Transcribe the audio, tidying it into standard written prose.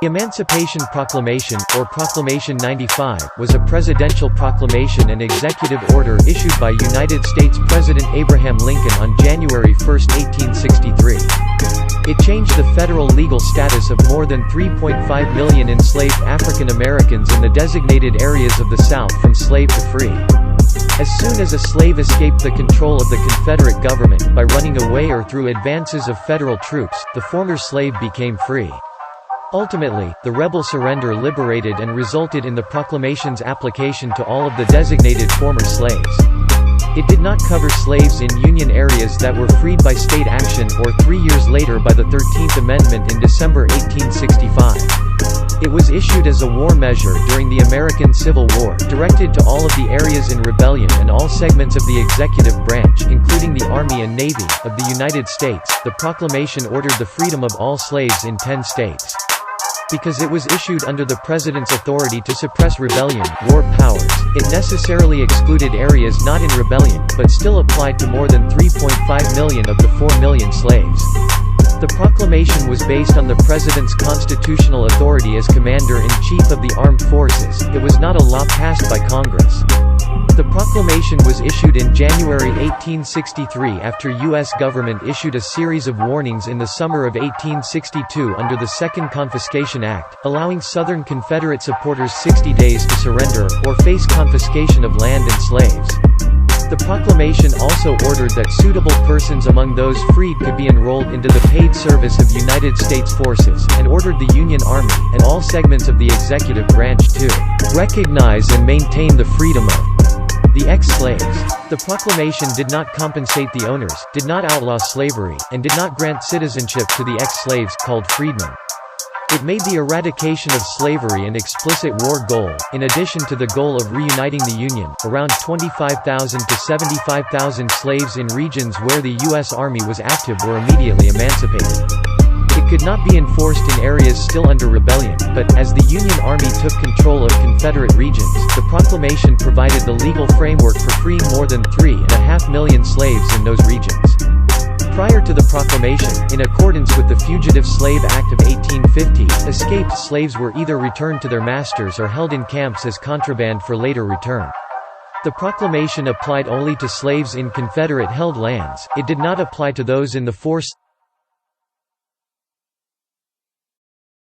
The Emancipation Proclamation, or Proclamation 95, was a presidential proclamation and executive order issued by United States President Abraham Lincoln on January 1, 1863. It changed the federal legal status of more than 3.5 million enslaved African Americans in the designated areas of the South from slave to free. As soon as a slave escaped the control of the Confederate government by running away or through advances of federal troops, the former slave became free. Ultimately, the rebel surrender liberated and resulted in the proclamation's application to all of the designated former slaves. It did not cover slaves in Union areas that were freed by state action or 3 years later by the 13th Amendment in December 1865. It was issued as a war measure during the American Civil War, directed to all of the areas in rebellion and all segments of the executive branch, including the Army and Navy, of the United States. The proclamation ordered the freedom of all slaves in 10 states. Because it was issued under the President's authority to suppress rebellion, war powers, it necessarily excluded areas not in rebellion, but still applied to more than 3.5 million of the 4 million slaves. The proclamation was based on the President's constitutional authority as Commander-in-Chief of the Armed Forces. It was not a law passed by Congress. The proclamation was issued in January 1863 after U.S. government issued a series of warnings in the summer of 1862 under the Second Confiscation Act, allowing Southern Confederate supporters 60 days to surrender, or face confiscation of land and slaves. The proclamation also ordered that suitable persons among those freed could be enrolled into the paid service of United States forces, and ordered the Union Army, and all segments of the executive branch to recognize and maintain the freedom of the ex-slaves. The proclamation did not compensate the owners, did not outlaw slavery, and did not grant citizenship to the ex-slaves, called freedmen. It made the eradication of slavery an explicit war goal, in addition to the goal of reuniting the Union. Around 25,000 to 75,000 slaves in regions where the U.S. Army was active were immediately emancipated. It could not be enforced in areas still under rebellion, but, as the Union Army took control of Confederate regions, the proclamation provided the legal framework for freeing more than 3.5 million slaves in those regions. Prior to the proclamation, in accordance with the Fugitive Slave Act of 1850, escaped slaves were either returned to their masters or held in camps as contraband for later return. The proclamation applied only to slaves in Confederate-held lands. It did not apply to those in the forced